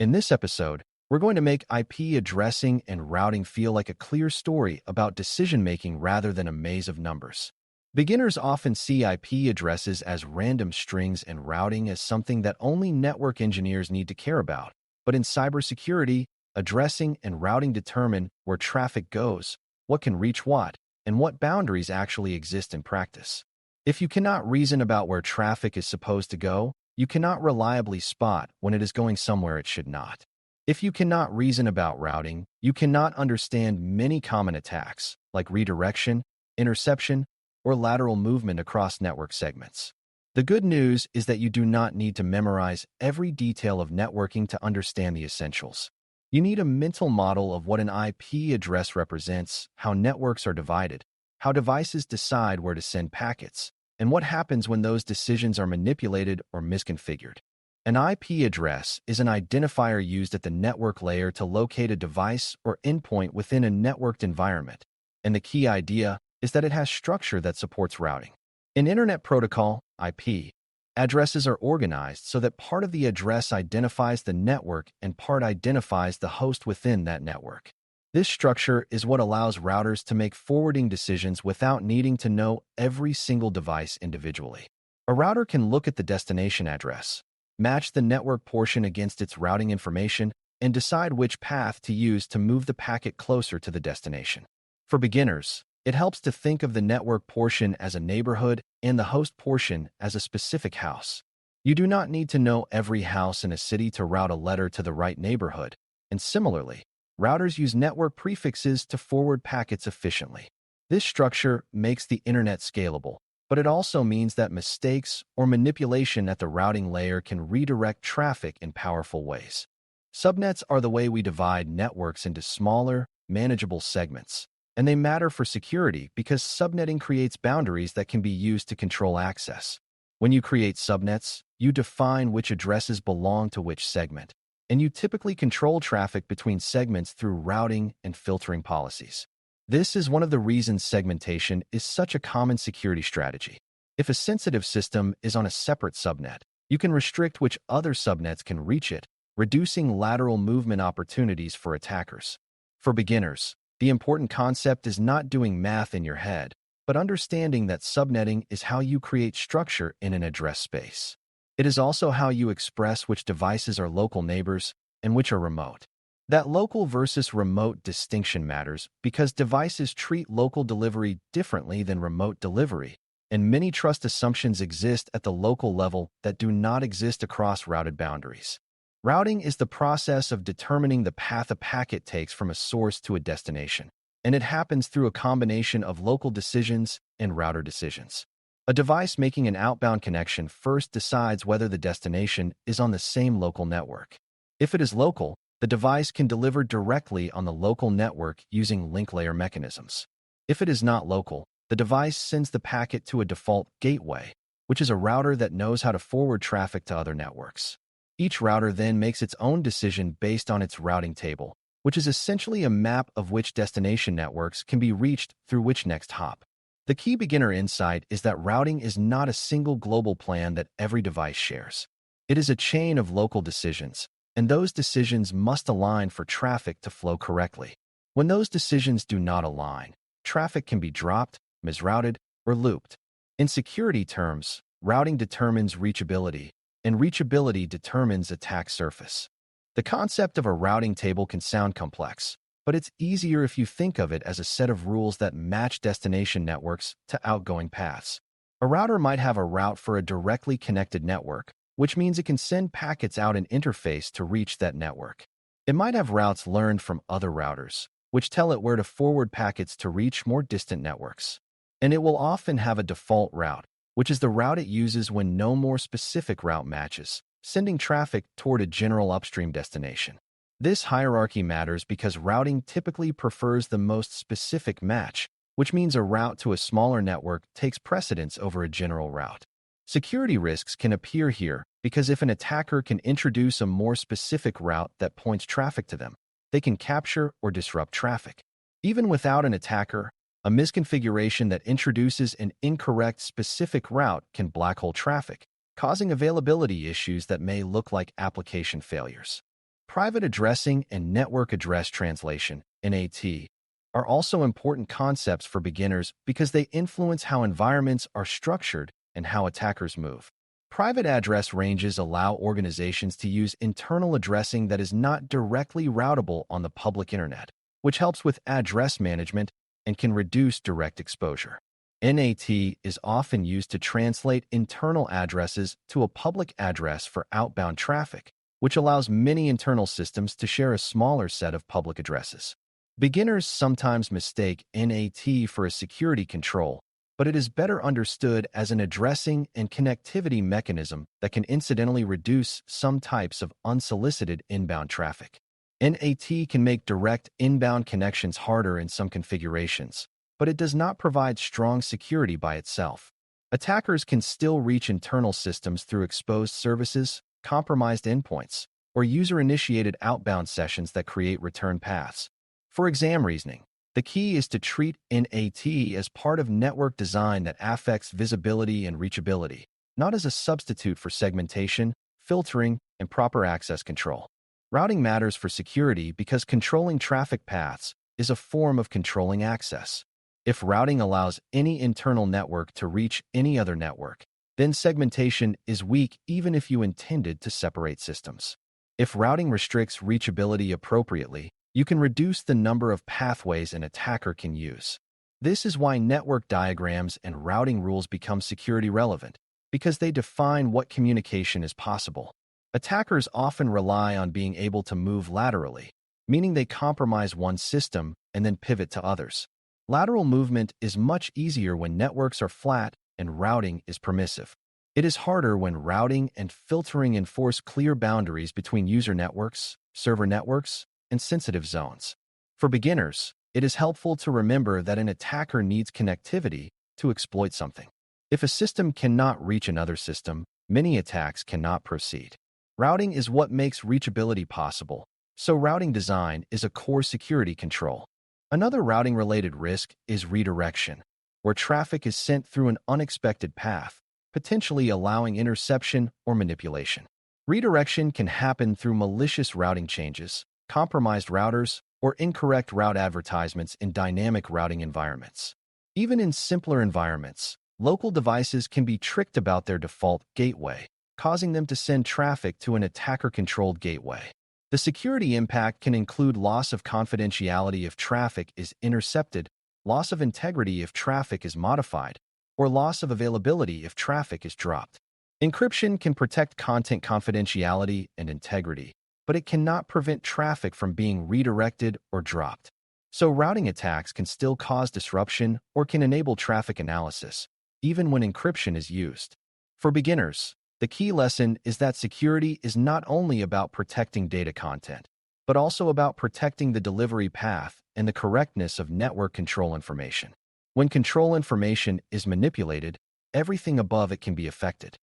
In this episode, we're going to make IP addressing and routing feel like a clear story about decision-making rather than a maze of numbers. Beginners often see IP addresses as random strings and routing as something that only network engineers need to care about. But in cybersecurity, addressing and routing determine where traffic goes, what can reach what, and what boundaries actually exist in practice. If you cannot reason about where traffic is supposed to go, you cannot reliably spot when it is going somewhere it should not. If you cannot reason about routing, you cannot understand many common attacks, like redirection, interception, or lateral movement across network segments. The good news is that you do not need to memorize every detail of networking to understand the essentials. You need a mental model of what an IP address represents, how networks are divided, how devices decide where to send packets, and what happens when those decisions are manipulated or misconfigured. An IP address is an identifier used at the network layer to locate a device or endpoint within a networked environment, and the key idea is that it has structure that supports routing. In Internet Protocol, IP, addresses are organized so that part of the address identifies the network and part identifies the host within that network. This structure is what allows routers to make forwarding decisions without needing to know every single device individually. A router can look at the destination address, match the network portion against its routing information, and decide which path to use to move the packet closer to the destination. For beginners, it helps to think of the network portion as a neighborhood and the host portion as a specific house. You do not need to know every house in a city to route a letter to the right neighborhood, and similarly, routers use network prefixes to forward packets efficiently. This structure makes the internet scalable, but it also means that mistakes or manipulation at the routing layer can redirect traffic in powerful ways. Subnets are the way we divide networks into smaller, manageable segments, and they matter for security because subnetting creates boundaries that can be used to control access. When you create subnets, you define which addresses belong to which segment, and you typically control traffic between segments through routing and filtering policies. This is one of the reasons segmentation is such a common security strategy. If a sensitive system is on a separate subnet, you can restrict which other subnets can reach it, reducing lateral movement opportunities for attackers. For beginners, the important concept is not doing math in your head, but understanding that subnetting is how you create structure in an address space. It is also how you express which devices are local neighbors and which are remote. That local versus remote distinction matters because devices treat local delivery differently than remote delivery, and many trust assumptions exist at the local level that do not exist across routed boundaries. Routing is the process of determining the path a packet takes from a source to a destination, and it happens through a combination of local decisions and router decisions. A device making an outbound connection first decides whether the destination is on the same local network. If it is local, the device can deliver directly on the local network using link layer mechanisms. If it is not local, the device sends the packet to a default gateway, which is a router that knows how to forward traffic to other networks. Each router then makes its own decision based on its routing table, which is essentially a map of which destination networks can be reached through which next hop. The key beginner insight is that routing is not a single global plan that every device shares. It is a chain of local decisions, and those decisions must align for traffic to flow correctly. When those decisions do not align, traffic can be dropped, misrouted, or looped. In security terms, routing determines reachability, and reachability determines attack surface. The concept of a routing table can sound complex, but it's easier if you think of it as a set of rules that match destination networks to outgoing paths. A router might have a route for a directly connected network, which means it can send packets out an interface to reach that network. It might have routes learned from other routers, which tell it where to forward packets to reach more distant networks. And it will often have a default route, which is the route it uses when no more specific route matches, sending traffic toward a general upstream destination. This hierarchy matters because routing typically prefers the most specific match, which means a route to a smaller network takes precedence over a general route. Security risks can appear here because if an attacker can introduce a more specific route that points traffic to them, they can capture or disrupt traffic. Even without an attacker, a misconfiguration that introduces an incorrect specific route can black hole traffic, causing availability issues that may look like application failures. Private addressing and network address translation, NAT, are also important concepts for beginners because they influence how environments are structured and how attackers move. Private address ranges allow organizations to use internal addressing that is not directly routable on the public internet, which helps with address management and can reduce direct exposure. NAT is often used to translate internal addresses to a public address for outbound traffic, which allows many internal systems to share a smaller set of public addresses. Beginners sometimes mistake NAT for a security control, but it is better understood as an addressing and connectivity mechanism that can incidentally reduce some types of unsolicited inbound traffic. NAT can make direct inbound connections harder in some configurations, but it does not provide strong security by itself. Attackers can still reach internal systems through exposed services, compromised endpoints, or user-initiated outbound sessions that create return paths. For exam reasoning, the key is to treat NAT as part of network design that affects visibility and reachability, not as a substitute for segmentation, filtering, and proper access control. Routing matters for security because controlling traffic paths is a form of controlling access. If routing allows any internal network to reach any other network, then segmentation is weak even if you intended to separate systems. If routing restricts reachability appropriately, you can reduce the number of pathways an attacker can use. This is why network diagrams and routing rules become security relevant, because they define what communication is possible. Attackers often rely on being able to move laterally, meaning they compromise one system and then pivot to others. Lateral movement is much easier when networks are flat and routing is permissive. It is harder when routing and filtering enforce clear boundaries between user networks, server networks, and sensitive zones. For beginners, it is helpful to remember that an attacker needs connectivity to exploit something. If a system cannot reach another system, many attacks cannot proceed. Routing is what makes reachability possible, so routing design is a core security control. Another routing-related risk is redirection, where traffic is sent through an unexpected path, potentially allowing interception or manipulation. Redirection can happen through malicious routing changes, compromised routers, or incorrect route advertisements in dynamic routing environments. Even in simpler environments, local devices can be tricked about their default gateway, causing them to send traffic to an attacker-controlled gateway. The security impact can include loss of confidentiality if traffic is intercepted, loss of integrity if traffic is modified, or loss of availability if traffic is dropped. Encryption can protect content confidentiality and integrity, but it cannot prevent traffic from being redirected or dropped. So routing attacks can still cause disruption or can enable traffic analysis, even when encryption is used. For beginners, the key lesson is that security is not only about protecting data content, but also about protecting the delivery path and the correctness of network control information. When control information is manipulated, everything above it can be affected.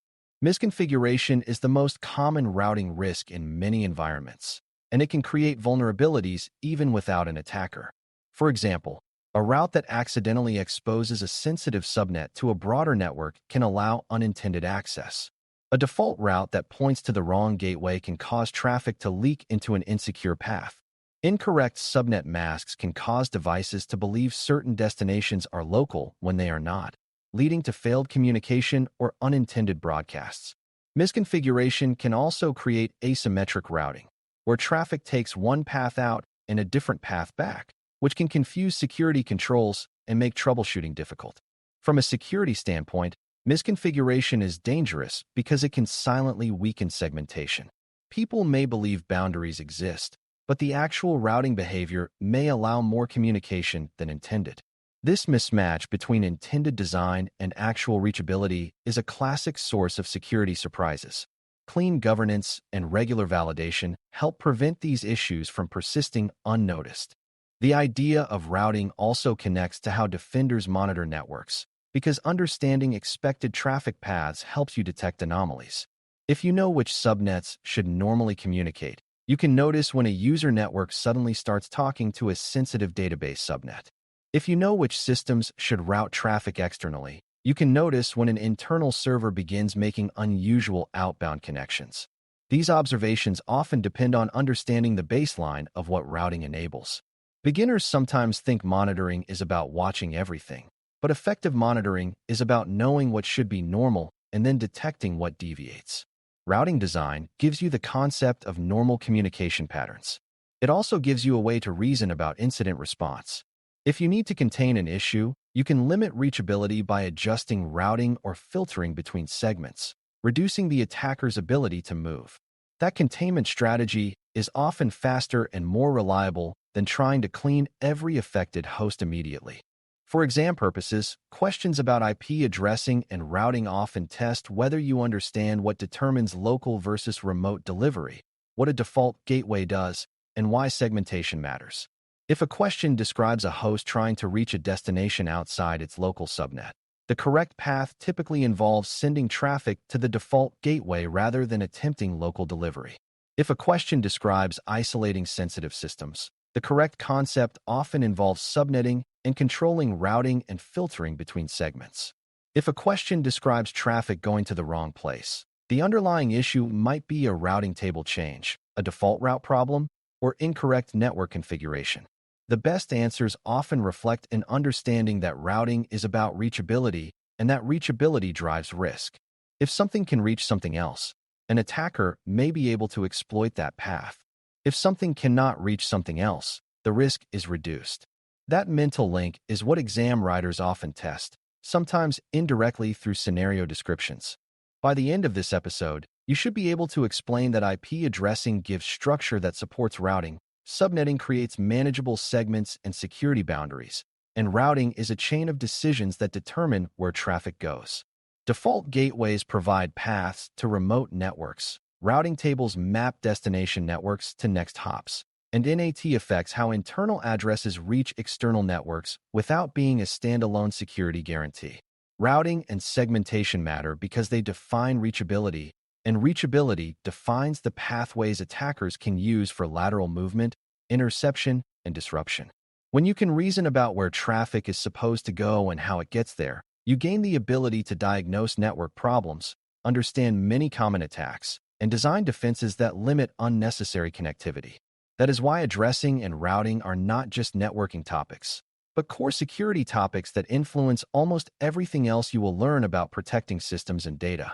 Misconfiguration is the most common routing risk in many environments, and it can create vulnerabilities even without an attacker. For example, a route that accidentally exposes a sensitive subnet to a broader network can allow unintended access. A default route that points to the wrong gateway can cause traffic to leak into an insecure path. Incorrect subnet masks can cause devices to believe certain destinations are local when they are not, leading to failed communication or unintended broadcasts. Misconfiguration can also create asymmetric routing, where traffic takes one path out and a different path back, which can confuse security controls and make troubleshooting difficult. From a security standpoint, misconfiguration is dangerous because it can silently weaken segmentation. People may believe boundaries exist, but the actual routing behavior may allow more communication than intended. This mismatch between intended design and actual reachability is a classic source of security surprises. Clean governance and regular validation help prevent these issues from persisting unnoticed. The idea of routing also connects to how defenders monitor networks, because understanding expected traffic paths helps you detect anomalies. If you know which subnets should normally communicate, you can notice when a user network suddenly starts talking to a sensitive database subnet. If you know which systems should route traffic externally, you can notice when an internal server begins making unusual outbound connections. These observations often depend on understanding the baseline of what routing enables. Beginners sometimes think monitoring is about watching everything, but effective monitoring is about knowing what should be normal and then detecting what deviates. Routing design gives you the concept of normal communication patterns. It also gives you a way to reason about incident response. If you need to contain an issue, you can limit reachability by adjusting routing or filtering between segments, reducing the attacker's ability to move. That containment strategy is often faster and more reliable than trying to clean every affected host immediately. For exam purposes, questions about IP addressing and routing often test whether you understand what determines local versus remote delivery, what a default gateway does, and why segmentation matters. If a question describes a host trying to reach a destination outside its local subnet, the correct path typically involves sending traffic to the default gateway rather than attempting local delivery. If a question describes isolating sensitive systems, the correct concept often involves subnetting and controlling routing and filtering between segments. If a question describes traffic going to the wrong place, the underlying issue might be a routing table change, a default route problem, or incorrect network configuration. The best answers often reflect an understanding that routing is about reachability and that reachability drives risk. If something can reach something else, an attacker may be able to exploit that path. If something cannot reach something else, the risk is reduced. That mental link is what exam writers often test, sometimes indirectly through scenario descriptions. By the end of this episode, you should be able to explain that IP addressing gives structure that supports routing, subnetting creates manageable segments and security boundaries, and routing is a chain of decisions that determine where traffic goes. Default gateways provide paths to remote networks. Routing tables map destination networks to next hops, and NAT affects how internal addresses reach external networks without being a standalone security guarantee. Routing and segmentation matter because they define reachability, and reachability defines the pathways attackers can use for lateral movement, interception, and disruption. When you can reason about where traffic is supposed to go and how it gets there, you gain the ability to diagnose network problems, understand many common attacks, and design defenses that limit unnecessary connectivity. That is why addressing and routing are not just networking topics, but core security topics that influence almost everything else you will learn about protecting systems and data.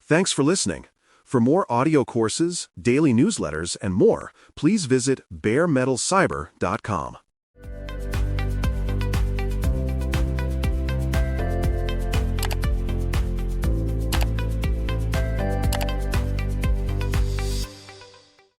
Thanks for listening. For more audio courses, daily newsletters, and more, please visit baremetalcyber.com.